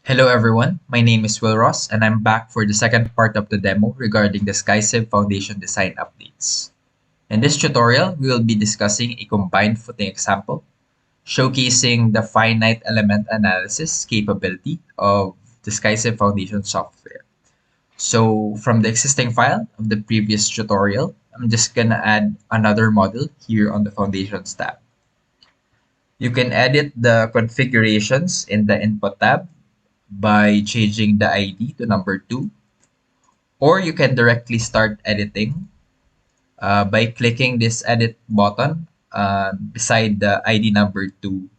Hello everyone, my name is Will Ross and I'm back for the second part of the demo regarding the SkyCiv Foundation design updates. In this tutorial, we will be discussing a combined footing example, showcasing the finite element analysis capability of the SkyCiv Foundation software. So from the existing file of the previous tutorial, I'm just gonna add another model here on the Foundations tab. You can edit the configurations in the Input tab by changing the ID to number 2, or you can directly start editing by clicking this edit button beside the ID number 2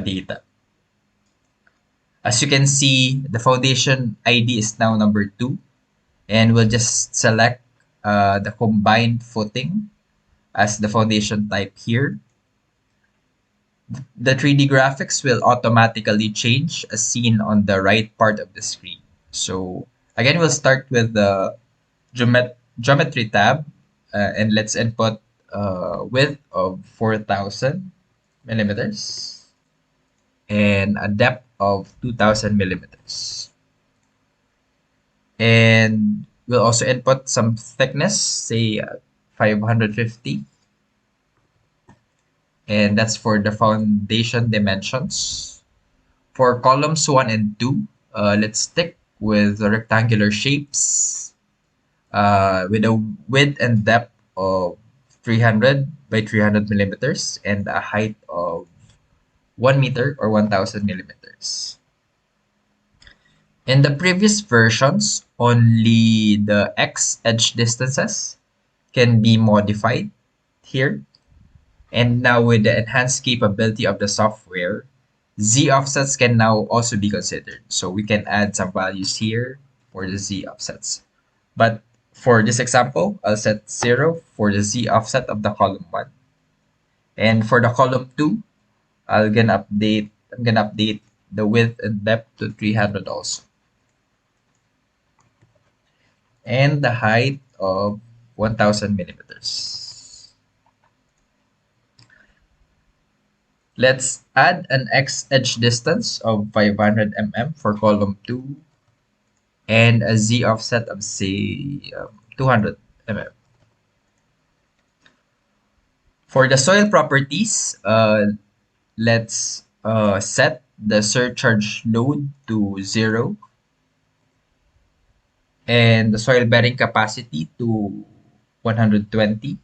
data. As you can see, the foundation ID is now number 2, and we'll just select the combined footing as the foundation type here. The 3D graphics will automatically change as seen on the right part of the screen. So again, we'll start with the geometry tab and let's input width of 4,000 millimeters and a depth of 2,000 millimeters. And we'll also input some thickness, say 550. And that's for the foundation dimensions. For columns 1 and 2, let's stick with the rectangular shapes with a width and depth of 300 by 300 millimeters and a height of 1 meter or 1,000 millimeters. In the previous versions, only the X edge distances can be modified here. And now with the enhanced capability of the software, Z offsets can now also be considered. So we can add some values here for the Z offsets. But for this example, I'll set 0 for the Z offset of the column 1. And for the column 2, I'm gonna update the width and depth to 300 also. And the height of 1,000 millimeters. Let's add an X edge distance of 500 mm for column 2 and a Z offset of say 200 mm. For the soil properties, let's set the surcharge load to 0 and the soil bearing capacity to 120.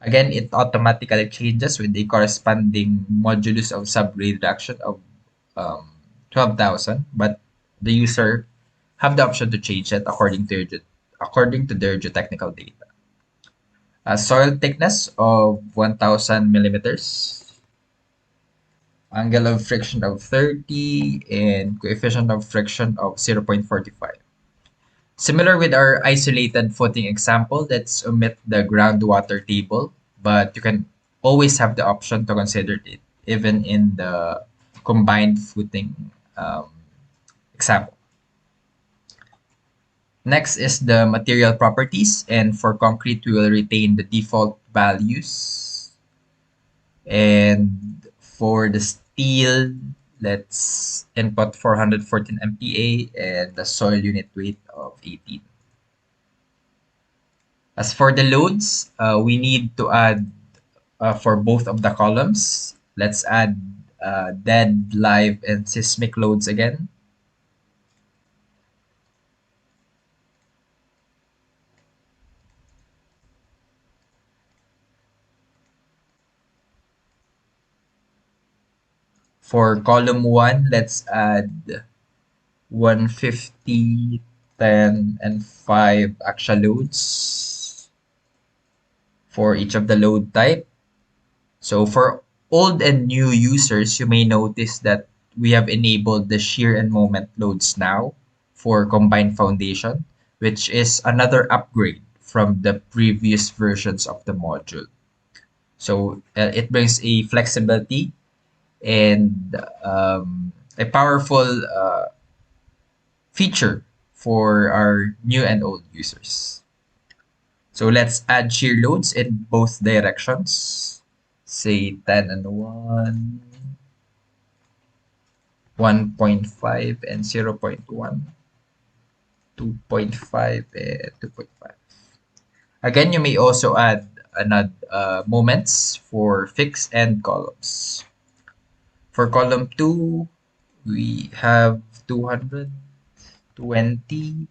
Again, it automatically changes with the corresponding modulus of subgrade reduction of 12,000, but the user have the option to change it according to their geotechnical data. A soil thickness of 1,000 millimeters, angle of friction of 30, and coefficient of friction of 0.45. Similar with our isolated footing example, let's omit the groundwater table, but you can always have the option to consider it even in the combined footing example. Next is the material properties, and for concrete, we will retain the default values. And for the steel, let's input 414 MPa and the soil unit weight of 18. As for the loads, we need to add for both of the columns. Let's add dead, live, and seismic loads again. For column 1, let's add 150, 10, and 5 actual loads for each of the load type. So for old and new users, you may notice that we have enabled the shear and moment loads now for combined foundation, which is another upgrade from the previous versions of the module. So it brings a flexibility and a powerful feature for our new and old users. So let's add shear loads in both directions. Say 10 and 1. 1.5 and 0.1, 2.5 and 2.5. Again, you may also add another moments for fixed and columns. For column 2, we have 200, 20,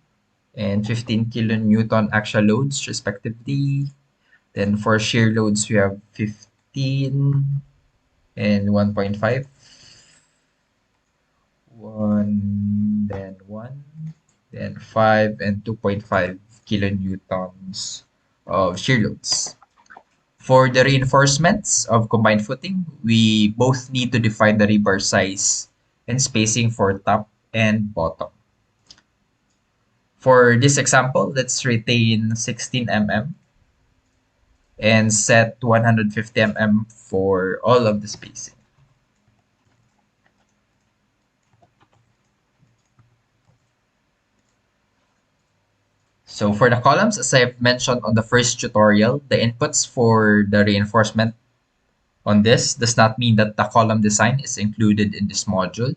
and 15 kilonewton axial loads respectively. Then for shear loads, we have 15 and 1.5. 1, then 5 and 2.5 kilonewtons of shear loads. For the reinforcements of combined footing, we both need to define the rebar size and spacing for top and bottom. For this example, let's retain 16 mm and set 150 mm for all of the spacing. So for the columns, as I've mentioned on the first tutorial, the inputs for the reinforcement on this does not mean that the column design is included in this module.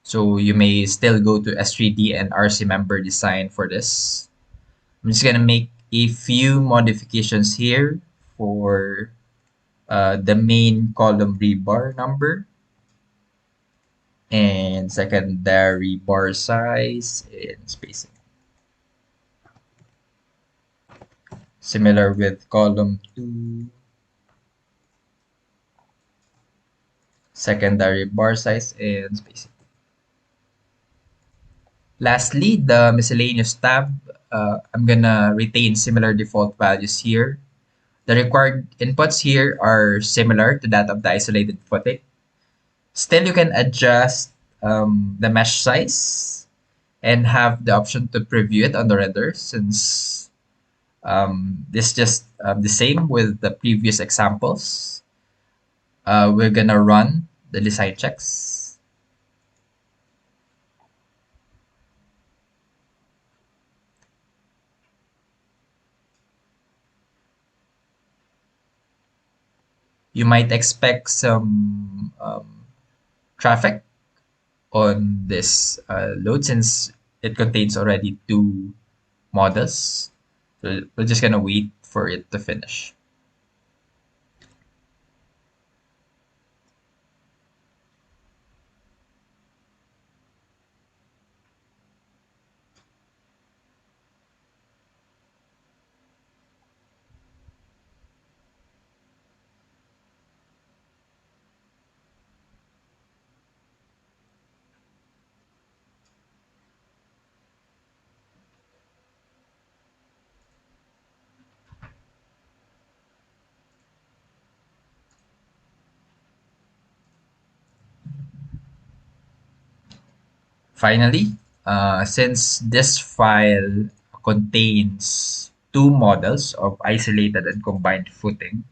So you may still go to S3D and RC member design for this. I'm just going to make a few modifications here for the main column rebar number and secondary bar size and spacing. Similar with column 2, secondary bar size and spacing. Lastly, the miscellaneous tab, I'm gonna retain similar default values here. The required inputs here are similar to that of the isolated footing. Still, you can adjust the mesh size and have the option to preview it on the render since this is just the same with the previous examples. We're gonna run the design checks. You might expect some traffic on this load since it contains already two models. So we're just gonna wait for it to finish. Finally, since this file contains two models of isolated and combined footing,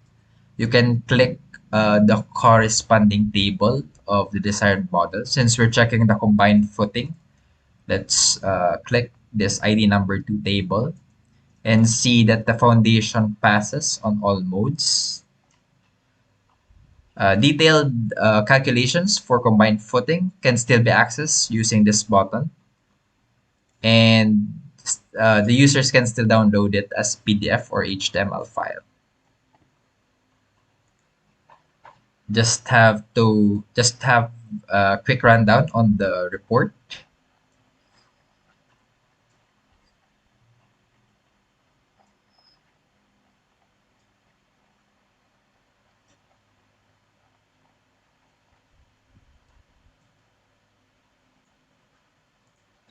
you can click the corresponding table of the desired model. Since we're checking the combined footing, let's click this ID number 2 table and see that the foundation passes on all modes. Detailed calculations for combined footing can still be accessed using this button, and the users can still download it as PDF or HTML file. Just have a quick rundown on the report.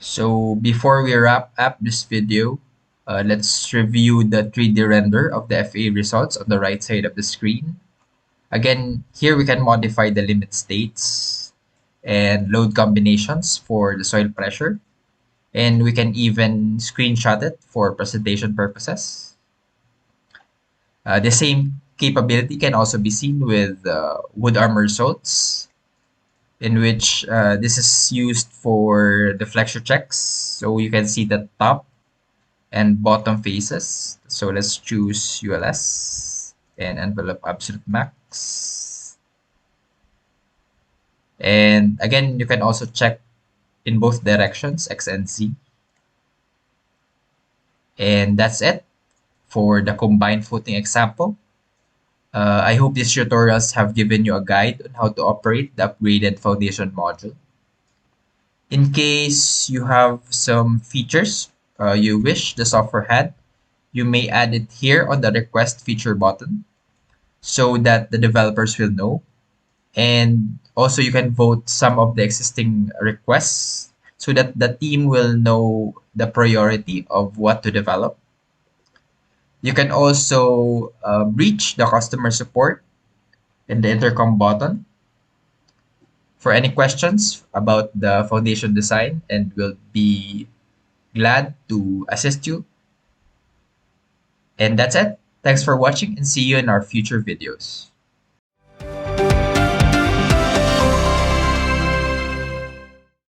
So before we wrap up this video, let's review the 3D render of the FEA results on the right side of the screen. Again, here we can modify the limit states and load combinations for the soil pressure. And we can even screenshot it for presentation purposes. The same capability can also be seen with wood armor results, in which this is used for the flexure checks. So you can see the top and bottom faces. So let's choose ULS and envelope absolute max. And again, you can also check in both directions, X and Z. And that's it for the combined footing example. I hope these tutorials have given you a guide on how to operate the upgraded foundation module. In case you have some features you wish the software had, you may add it here on the request feature button so that the developers will know. And also you can vote some of the existing requests so that the team will know the priority of what to develop. You can also reach the customer support in the intercom button for any questions about the foundation design, and we'll be glad to assist you. And that's it. Thanks for watching and see you in our future videos.